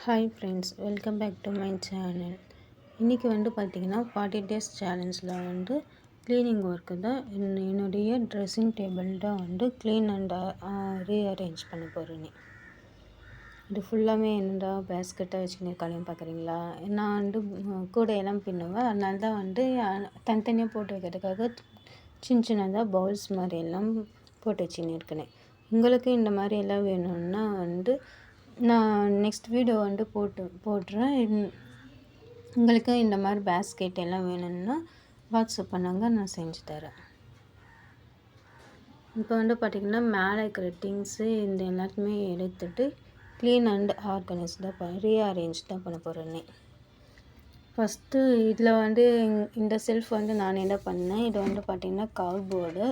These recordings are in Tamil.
Hi friends, welcome back to my channel. இன்றைக்கி பார்த்திங்கன்னா 40 டேஸ் சேலஞ்சில் க்ளீனிங் ஒர்க்கு தான். என்னுடைய ட்ரெஸ்ஸிங் டேபிள் தான் க்ளீன் அண்ட் ரீஅரேஞ்ச் பண்ண போகிறேன். இது ஃபுல்லாமே என்னடா பேஸ்கெட்டாக வச்சுன்னு இருக்காளையும் பார்க்குறீங்களா? நான் கூடையெல்லாம் பின்னுவேன். அதனால தான் தனித்தனியாக போட்டு வைக்கிறதுக்காக சின்ன சின்னதாக பவுல்ஸ் மாதிரி எல்லாம் போட்டு வச்சுன்னு இருக்கேன். உங்களுக்கு இந்த மாதிரி எல்லாம் வேணும்னா நான் நெக்ஸ்ட் வீடியோ போடுறேன். உங்களுக்கு இந்த மாதிரி பேஸ்கெட் எல்லாம் வேணும்னா வாட்ஸ்அப் பண்ணாங்க, நான் செஞ்சு தரேன். இப்போ பார்த்திங்கன்னா மேலே இருக்கிற திங்ஸு இந்த எல்லாத்தையுமே எடுத்துகிட்டு க்ளீன் அண்ட் ஆர்கனைஸ் தான் ரீஅரேஞ்ச் தான் பண்ண போகிறேன்னே. ஃபஸ்ட்டு இதில் இந்த செல்ஃப் நான் என்ன பண்ணேன், இது பார்த்திங்கன்னா கார்ட்போர்டு.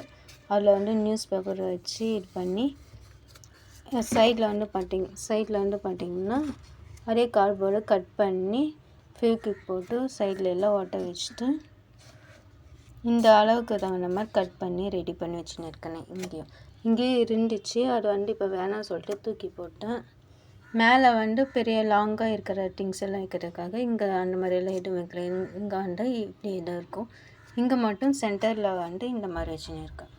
அதில் நியூஸ் பேப்பர் வச்சு இது பண்ணி சைடில் பார்த்திங்கன்னா அதே கார்ட்போர்டை கட் பண்ணி ஃபெவிக்விக் போட்டு சைடில் எல்லாம் ஒட்ட வச்சுட்டு இந்த அளவுக்கு தகுந்த மாதிரி கட் பண்ணி ரெடி பண்ணி வச்சுன்னு இருக்கேன். இங்கேயும் இருந்துச்சு, அது இப்போ வேணாம் சொல்லிட்டு தூக்கி போட்டேன். மேலே பெரிய லாங்காக இருக்கிற திங்ஸ் எல்லாம் வைக்கிறதுக்காக இங்கே அந்த மாதிரியெல்லாம் எதுவும் வைக்கல. இங்கே இப்படி இதாக இருக்கும். இங்கே மட்டும் சென்டரில் இந்த மாதிரி வச்சுன்னு இருக்கேன்.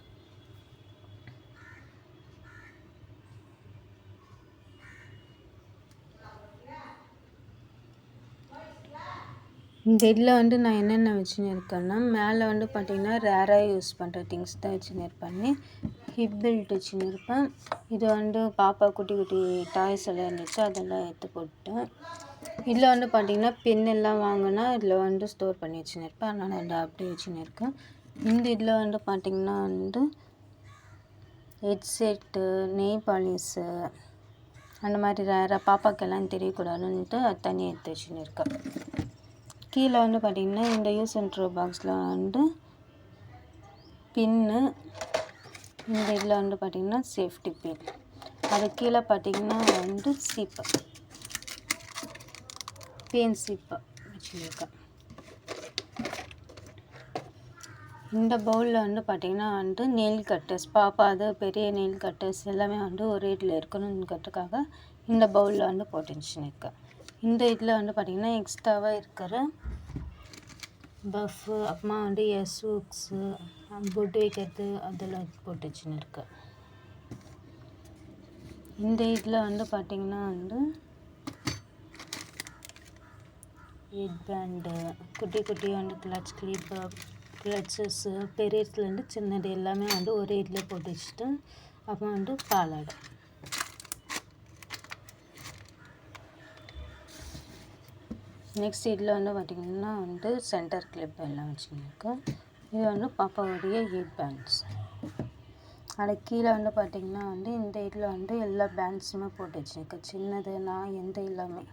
இந்த இதில் நான் என்னென்ன வச்சுன்னு இருக்கேன்னா, மேலே பார்த்திங்கன்னா ரேராக யூஸ் பண்ணுற திங்ஸ் தான் வச்சுன்னு இருப்பேன். ஹிப் பெல்ட் வச்சுன்னு இருப்பேன். இது பாப்பா குட்டி குட்டி டாய்ஸ் எல்லாம் இருந்துச்சு, அதெல்லாம் எடுத்து போட்டேன். இதில் பார்த்திங்கன்னா பென் எல்லாம் வாங்கினா இதில் ஸ்டோர் பண்ணி வச்சுன்னு இருப்பேன். அதனால் அதை அப்படியே வச்சுன்னு இருக்கேன். இந்த இதில் பார்த்திங்கன்னா ஹெட்செட்டு, நெய் பாலிஸு அந்த மாதிரி ரேராக பாப்பாக்கெல்லாம் தெரியக்கூடாதுன்ட்டு அது தனியாக எடுத்து வச்சுன்னு இருக்கேன். கீழே பார்த்திங்கன்னா இந்த யூஸ் அண்ட் த்ரோ பாக்ஸில் பின்னு, இந்த இதில் பார்த்திங்கன்னா சேஃப்டி பின், அது கீழே பார்த்திங்கன்னா சீப்பு, பேன் சீப்பு வச்சுருக்கேன். இந்த பவுலில் பார்த்திங்கன்னா நெயில் கட்டர்ஸ், பாப்பா அது பெரிய நெயில் கட்டர்ஸ் எல்லாமே ஒரு இதில் இருக்கணுங்கிறதுக்காக இந்த பவுலில் போட்டு வச்சுருக்கேன். இந்த இதில் பார்த்திங்கன்னா எக்ஸ்ட்ராவாக இருக்கிற பஃப்பு, அப்புறமா எஸ்வுக்ஸு, பொட்டு வைக்கிறது அதெல்லாம் போட்டு வச்சுன்னு இருக்கேன். இந்த இதில் பார்த்திங்கன்னா ஹெட் பேண்டு, குட்டி குட்டி கிளட்ச் கிளிப்பு, கிளட்சஸ்ஸு, பெரியதுலேருந்து சின்னது எல்லாமே ஒரே இதில் போட்டு வச்சுட்டு அப்புறம் பாலாடை. நெக்ஸ்ட் இதில் பார்த்திங்கன்னா சென்டர் கிளிப் எல்லாம் வச்சுருக்கேன். இது பாப்பாவுடைய ஹெட் பேண்ட்ஸ். அது கீழே பார்த்திங்கன்னா இந்த இதில் எல்லா பேண்ட்ஸுமே போட்டு வச்சுருக்கேன். சின்னது நான் எந்த எல்லாமே.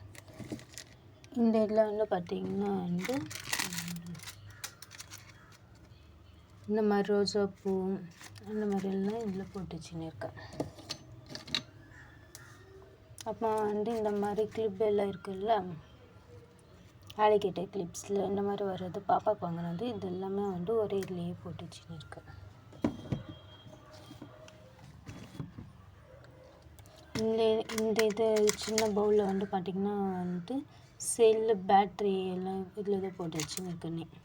இந்த இதில் பார்த்திங்கன்னா இந்த மாதிரி ரோஜா பூ அந்த மாதிரியெல்லாம் இதில் போட்டு வச்சுன்னு இருக்கேன். அப்புறம் இந்த மாதிரி கிளிப் எல்லாம் இருக்குல்ல, ஆலிகேட்டர் கிளிப்ஸில் இந்த மாதிரி வர்றது பாப்பாவுக்கு வாங்கினது, இது எல்லாமே ஒரே இதுலேயே போட்டு வச்சுன்னு இருக்கேன். இந்த இது சின்ன பவுலில் பார்த்திங்கன்னா செல்லு, பேட்ரி எல்லாம் இதில் தான் போட்டு வச்சுன்னு இருக்கேன்.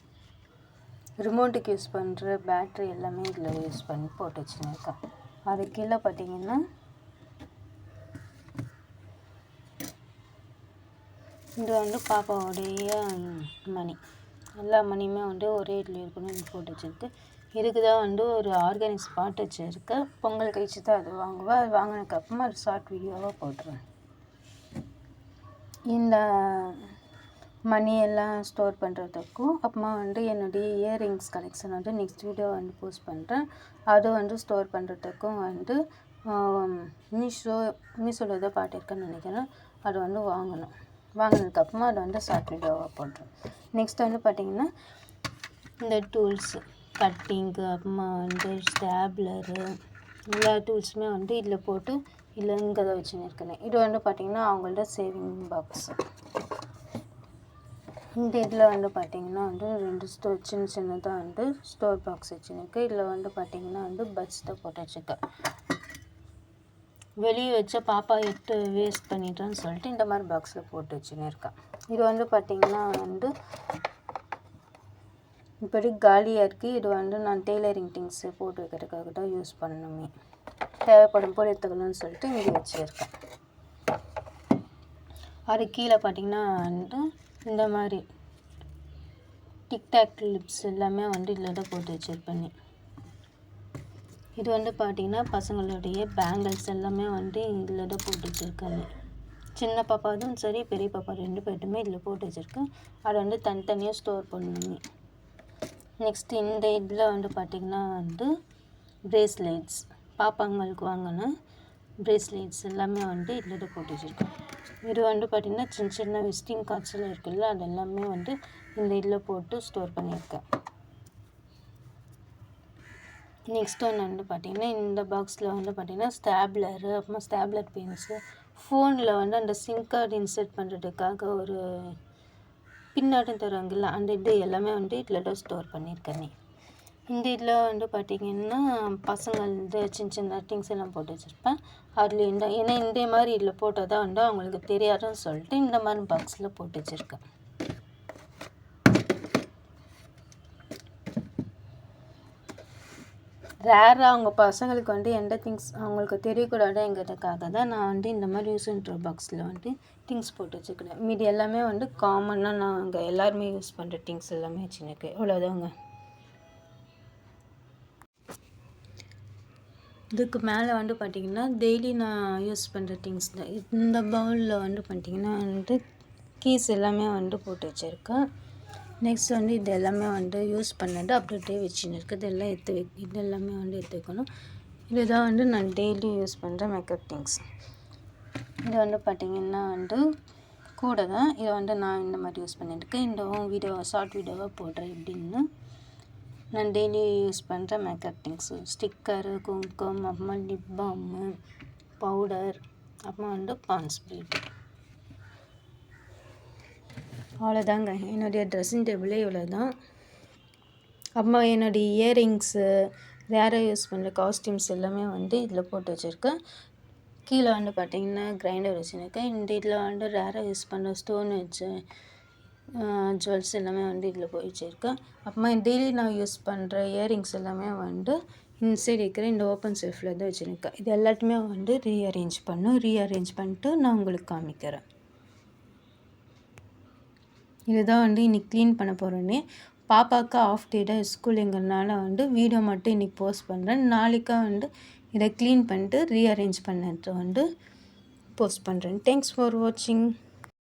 ரிமோட்டுக்கு யூஸ் பண்ணுற பேட்ரி எல்லாமே இதில் யூஸ் பண்ணி போட்டு வச்சுன்னு இருக்கேன். அது கீழே பார்த்திங்கன்னா இது பாப்பாவுடைய மணி, எல்லா மணியுமே ஒரே இதில் இருக்கணும்னு போட்டு வச்சுருக்கு. இதுக்கு தான் ஒரு ஆர்கானிக் ஸ்பாட் வச்சுருக்கேன். பொங்கல் கழிச்சு தான் அது வாங்குவேன். அது வாங்கினதுக்கப்புறமா அது ஷார்ட் வீடியோவாக போட்டுருவேன். இந்த மணியெல்லாம் ஸ்டோர் பண்ணுறதுக்கும் அப்புறமா என்னுடைய earrings collection next video post பண்ணுறேன். அது ஸ்டோர் பண்ணுறதுக்கும் மீஷோவில் தான் பாட்டிருக்கேன்னு நினைக்கிறேன். அது வாங்கணும். வாங்கினதுக்கப்புறமா அது ஷார்ட் வீடியோவாக போட்டுரும். நெக்ஸ்ட் பார்த்திங்கன்னா இந்த டூல்ஸு, கட்டிங்கு, அப்புறமா ஸ்டாப்லரு, எல்லா டூல்ஸுமே இதில் போட்டு இதில் இங்கே தான் வச்சுன்னு இருக்கேன். இது பார்த்திங்கன்னா அவங்கள்ட்ட சேவிங் பாக்ஸ். இந்த இதில் பார்த்திங்கன்னா 2 ஸ்டோர் சின்ன சின்னதாக ஸ்டோர் பாக்ஸ் வச்சுன்னு இருக்கேன். இதில் பார்த்திங்கன்னா பட்ஸ் தான் போட்டு வச்சுருக்கேன். வெளியே வச்ச பாப்பா எடுத்து வேஸ்ட் பண்ணிட்டேன்னு சொல்லிட்டு இந்த மாதிரி பாக்ஸில் போட்டு வச்சுன்னு இருக்கேன். இது வந்து பார்த்திங்கன்னா வந்து இப்படி காலியாக இருக்குது. இது வந்து நான் டெய்லரிங் திங்ஸு போட்டு வைக்கிறதுக்காக தான் யூஸ் பண்ணணுமே, தேவைப்படும் போது எடுத்துக்கணும்னு சொல்லிட்டு இங்கே வச்சுருக்கேன். அது கீழே பார்த்திங்கன்னா வந்து இந்த மாதிரி டிக்டாக் கிளிப்ஸ் எல்லாமே வந்து இதில் தான் போட்டு வச்சுருப்பேன். இது வந்து பார்த்திங்கன்னா பசங்களுடைய பேங்கிள்ஸ் எல்லாமே வந்து இதில் தான் போட்டு வச்சுருக்காங்க. சின்ன பாப்பாதும் சரி பெரிய பாப்பா 2 பேர்ட்டுமே இதில் போட்டு வச்சுருக்கேன். அதை வந்து தனித்தனியாக ஸ்டோர் பண்ணணுமே. நெக்ஸ்ட்டு இந்த இதில் வந்து பார்த்திங்கன்னா வந்து ப்ரேஸ்லெட்ஸ், பாப்பாங்களுக்கு வாங்கின ப்ரேஸ்லெட்ஸ் எல்லாமே வந்து இதில் தான் போட்டு வச்சுருக்கேன். இது வந்து பார்த்திங்கன்னா சின்ன சின்ன விசிட்டிங் கார்ட்ஸ்லாம் இருக்குல்ல, அது எல்லாமே வந்து இந்த இதில் போட்டு ஸ்டோர் பண்ணியிருக்கேன். நெக்ஸ்ட் ஒன்று வந்து பார்த்திங்கன்னா இந்த பாக்ஸில் வந்து பார்த்திங்கன்னா ஸ்டாப்லரு, அப்புறமா ஸ்டாப்லர் பென்ஸு, ஃபோனில் வந்து அந்த சிம் கார்டு இன்சர்ட் பண்ணுறதுக்காக ஒரு பின்னாட்டும் தருவாங்கல்ல, அந்த இது எல்லாமே வந்து இதில் தான் ஸ்டோர் பண்ணியிருக்கேன். இந்த இதில் வந்து பார்த்திங்கன்னா பசங்க சின்ன சின்ன திங்ஸ் எல்லாம் போட்டு வச்சுருப்பேன். அதில் ஏன்னா இந்த மாதிரி இதில் போட்டால் தான் வந்து அவங்களுக்கு தெரியாதுன்னு சொல்லிட்டு இந்த மாதிரி பாக்ஸில் போட்டு வச்சுருக்கேன். ரேராக அவங்க பசங்களுக்கு வந்து எந்த திங்ஸ் அவங்களுக்கு தெரியக்கூடாதுங்கிறதுக்காக தான் நான் வந்து இந்த மாதிரி யூஸ் அண்ட் த்ரோ பாக்ஸில் வந்து திங்ஸ் போட்டு வச்சுக்கிறேன். மீதி எல்லாமே வந்து காமனாக நான் அங்கே எல்லாருமே யூஸ் பண்ணுற திங்ஸ் எல்லாமே வச்சுருக்கேன். இவ்வளோதாங்க. இதுக்கு மேலே வந்து பார்த்திங்கன்னா டெய்லி நான் யூஸ் பண்ணுற திங்ஸ் தான். இந்த பவுலில் வந்து பார்த்திங்கன்னா வந்து கீஸ் எல்லாமே வந்து போட்டு வச்சுருக்கேன். நெக்ஸ்ட் வந்து இது எல்லாமே வந்து யூஸ் பண்ணது அப்படியே வச்சுன்னு இருக்குது. இது எல்லாமே வந்து எடுத்து வைக்கணும். இதுதான் வந்து நான் டெய்லி யூஸ் பண்ணுற மேக்கப் திங்ஸ். இது வந்து பார்த்திங்கன்னா வந்து கூட தான் இதை வந்து நான் இந்த மாதிரி யூஸ் பண்ணியிருக்கேன். இந்த ஷார்ட் வீடியோவாக போடுறேன் எப்படின்னு. நான் டெய்லி யூஸ் பண்ணுற மேக்கப் திங்ஸு ஸ்டிக்கரு, குங்குமம், அப்புறமா லிப் பாமு, பவுடர், அப்புறமா வந்து பான்ஸ் பிளேட். அவ்வளோதாங்க. என்னுடைய ட்ரெஸ்ஸிங் டேபிளே இவ்வளோ தான். அப்புறமா என்னுடைய இயரிங்ஸு, வேறு யூஸ் பண்ணுற காஸ்டியூம்ஸ் எல்லாமே வந்து இதில் போட்டு வச்சுருக்கேன். கீழே வந்து பார்த்திங்கன்னா கிரைண்டர் வச்சுருக்கேன். இந்த இதில் வந்து ரேராக யூஸ் பண்ணுற ஸ்டோன் வச்சு ஜுவல்ஸ் எல்லாமே வந்து இதில் போய் வச்சுருக்கேன். அப்புறமா டெய்லி நான் யூஸ் பண்ணுற இயரிங்ஸ் எல்லாமே வந்து இன்சைட் இருக்கிற இந்த ஓப்பன் செல்ஃபில் தான் வச்சுருக்கேன். இது எல்லாத்தையுமே வந்து ரீஅரேஞ்ச் பண்ணிட்டு நான் உங்களுக்கு காமிக்கிறேன். இதுதான் வந்து இன்றைக்கி க்ளீன் பண்ண போகிறேன்னே. பாப்பாவுக்கு ஆஃப் டே தான் ஸ்கூலுங்கிறனால வந்து வீடியோ மட்டும் இன்றைக்கி போஸ்ட் பண்ணுறேன். நாளைக்கா வந்து இதை க்ளீன் பண்ணிட்டு ரீஅரேஞ்ச் பண்ணிட்டு வந்து போஸ்ட் பண்ணுறேன். தேங்க்ஸ் ஃபார் வாட்சிங்.